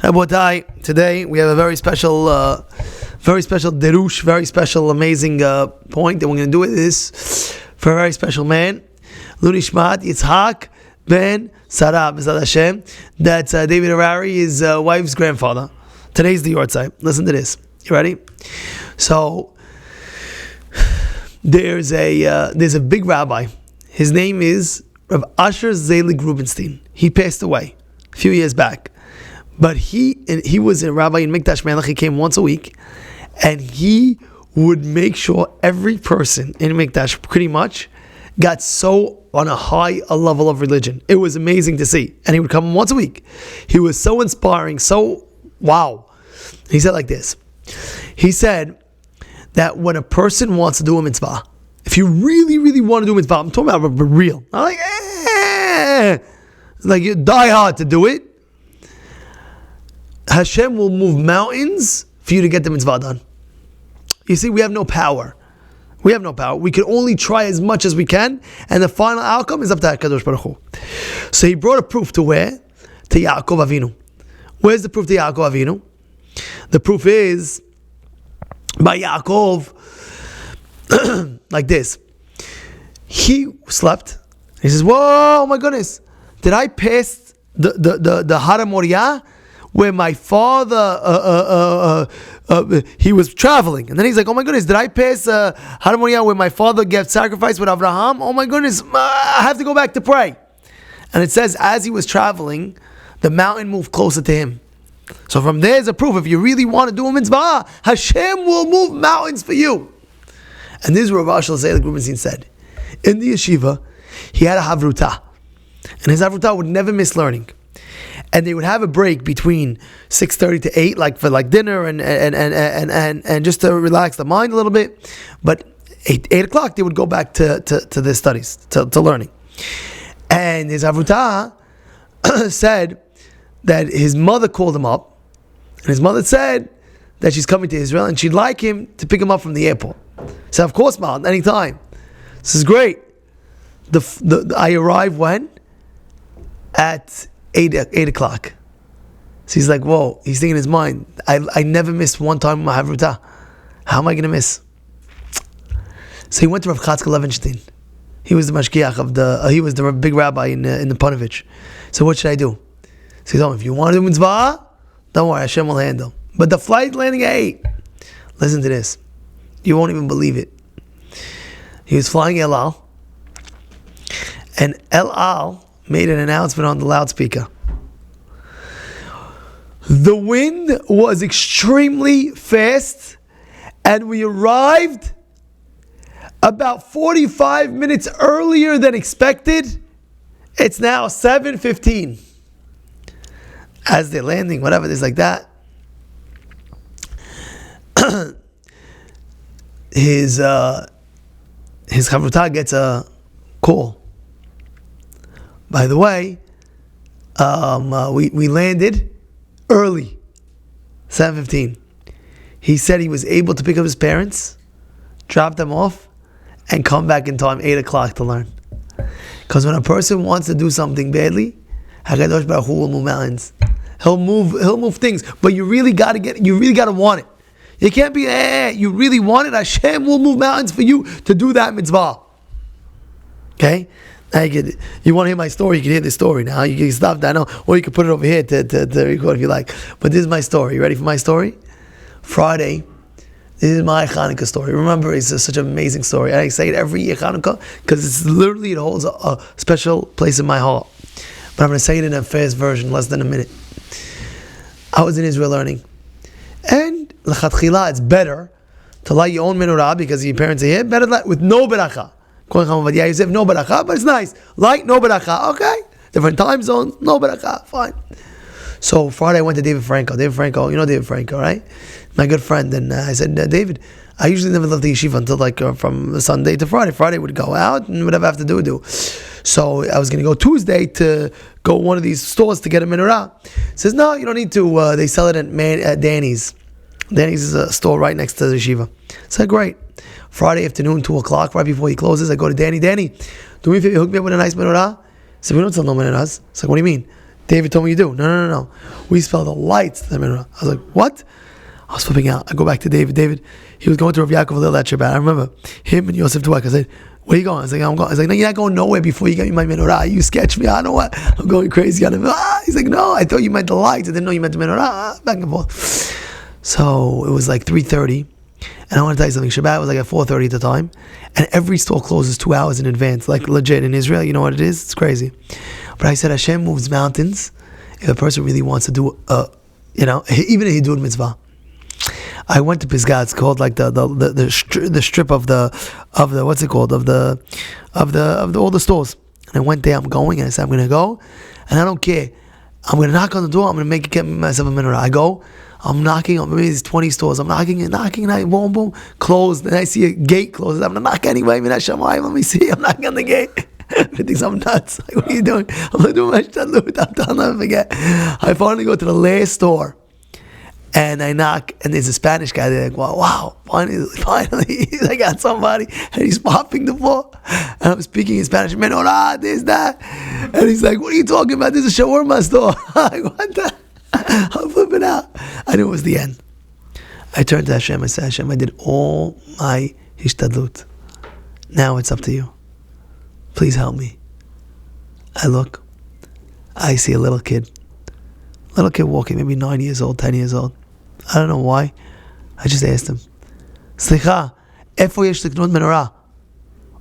Rabotai, today we have a very special derush, very special, amazing point, and we're going to do this for a very special man, Lunishmat Yitzhak ben Sarah Bezrat Hashem. That's David Harari, his wife's grandfather. Today's the Yortzai. Listen to this. You ready? So there's a big rabbi. His name is Rav Asher Zelig Rubenstein. He passed away a few years back. But he was a rabbi in Mikdash Melech. He came once a week, and he would make sure every person in Mikdash pretty much got so on a high level of religion. It was amazing to see. And he would come once a week. He was so inspiring, so wow. He said like this. He said that when a person wants to do a mitzvah, if you really, really want to do a mitzvah, I'm talking about real. I'm like you die hard to do it. Hashem will move mountains for you to get the mitzvah done. You see, we have no power. We can only try as much as we can, and the final outcome is up to HaKadosh Baruch Hu. So he brought a proof to where? To Yaakov Avinu. Where's the proof to Yaakov Avinu? The proof is by Yaakov, like this. He slept. He says, "Whoa, my goodness! Did I pass the Har Moriah where my father he was traveling?" And then he's like, "Oh my goodness! Did I pass Har Moriah where my father gave sacrifice with Abraham? Oh my goodness! I have to go back to pray." And it says, as he was traveling, the mountain moved closer to him. So from there's a proof. If you really want to do a mitzvah, Hashem will move mountains for you. And this is what Rav Asher Zelig Rubenstein said. In the yeshiva, he had a havruta. And his havruta would never miss learning. And they would have a break between 6:30 to 8, like for dinner and just to relax the mind a little bit. But 8 o'clock, they would go back to their studies, to learning. And his havruta said that his mother called him up, and his mother said that she's coming to Israel and she'd like him to pick him up from the airport. So of course, Mom, anytime. This is great. I arrived when? At 8 o'clock. So he's like, whoa, he's thinking in his mind, I never missed one time in my havruta. How am I going to miss? So he went to Rav Chatzkel Levenstein. He was the mashgiach he was the big rabbi in the Panovich. So what should I do? So he told him, if you want to do mitzvah, don't worry, Hashem will handle. But the flight landing at 8. Listen to this. You won't even believe it. He was flying El Al, and El Al made an announcement on the loudspeaker. The wind was extremely fast, and we arrived about 45 minutes earlier than expected. It's now 7:15. As they're landing, whatever, it's like that. His chavruta gets a call. By the way, we landed early, 7:15. He said he was able to pick up his parents, drop them off, and come back in time, 8 o'clock to learn. Because when a person wants to do something badly, HaKadosh Baruch Hu will move mountains. He'll move things, but you really got to want it. You can't be, you really want it, Hashem will move mountains for you to do that mitzvah. Okay? Now you want to hear my story, you can hear this story now. You can stop that now, or you can put it over here to record if you like. But this is my story. You ready for my story? Friday, this is my Hanukkah story. Remember, it's such an amazing story. I say it every year, Hanukkah, because it holds a special place in my heart. But I'm going to say it in a fast version, less than a minute. I was in Israel learning. And l'chatchila, it's better to light your own menorah because your parents are here. Better with no beracha. Yosef, no beracha, but it's nice. Light, no beracha. Okay. Different time zones, no beracha. Fine. So Friday I went to David Franco. David Franco, you know David Franco, right? My good friend. And I said, David, I usually never left the yeshiva until from Sunday to Friday. Friday would go out and whatever I have to do. So I was going to go Tuesday to go one of these stores to get a menorah. He says, no, you don't need to. They sell it at Danny's. Danny's is a store right next to the yeshiva. I said, great. Friday afternoon, 2 o'clock, right before he closes, I go to Danny. Danny, do me a favor, hook me up with a nice menorah? He said, we don't sell no menorahs. I said, what do you mean? David told me you do. No. We spell the lights to the menorah. I was like, what? I was flipping out. I go back to David. David, he was going to Rav Yaakov Lil that Shabbat. I remember him and Yosef Dweck. I said, where are you going? I was like, I'm going. I was like, no, you're not going nowhere before you get me my menorah. You sketch me. I don't know what. I'm going crazy on him. He's like, no, I thought you meant the lights. I didn't know you meant the menorah. Back and forth. So it was like 3:30. And I want to tell you something. Shabbat was like at 4:30 at the time. And every store closes 2 hours in advance. Like legit in Israel. You know what it is? It's crazy. But I said, Hashem moves mountains if a person really wants to do, even if he do a mitzvah. I went to Pisgah. It's called like the strip of the what's it called of the all the stores. And I went there. I'm going, and I said I'm gonna go, and I don't care. I'm gonna knock on the door. I'm gonna get myself a menorah. I go. I'm knocking on maybe there's 20 stores. I'm knocking, and I boom, closed. And I see a gate closes. I'm gonna knock anyway. Let me see. I'm knocking on the gate. He thinks I'm nuts. Like, what are you doing? I'm gonna do my shtadlut. I'll never forget. I finally go to the last store. And I knock, and there's a Spanish guy there. Like, wow, finally, I got somebody, and he's mopping the floor. And I'm speaking in Spanish. Menorah, there's that. And he's like, what are you talking about? There's a shawarma store. I'm like, what the? I'm flipping out. I knew it was the end. I turned to Hashem. I said, Hashem, I did all my hishtadlut. Now it's up to you. Please help me. I look. I see a little kid walking, maybe 9 years old, 10 years old. I don't know why. I just asked him, Slicha, efo yesh liknot menorah?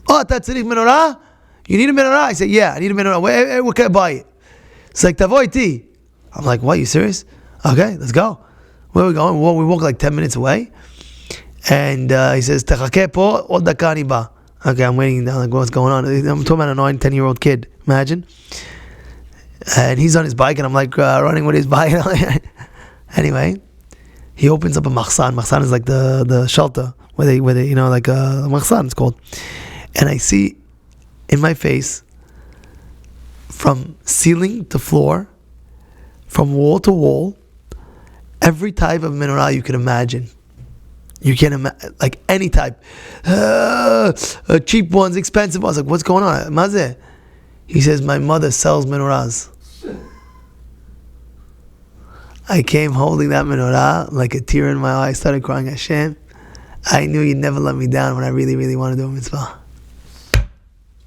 Oh, אתה צריך menorah? You need a menorah? I said, yeah, I need a menorah. Where can I buy it? It's like, tavo iti. I'm like, what, you serious? Okay, let's go. Where are we going? We walk like 10 minutes away. And he says, techake po, od daka ani ba. Okay, I'm waiting down, like, what's going on? I'm talking about a 9, 10-year-old kid. Imagine. And he's on his bike, and I'm like running with his bike. Anyway, he opens up a machsan. Machsan is like the shelter where they like a machsan it's called. And I see in my face, from ceiling to floor, from wall to wall, every type of menorah you can imagine. You can imagine, like any type, cheap ones, expensive ones. Like, what's going on, Mazeh? He says, my mother sells menorahs. I came holding that menorah, like a tear in my eye. I started crying, Hashem, I knew you'd never let me down when I really, really want to do a mitzvah.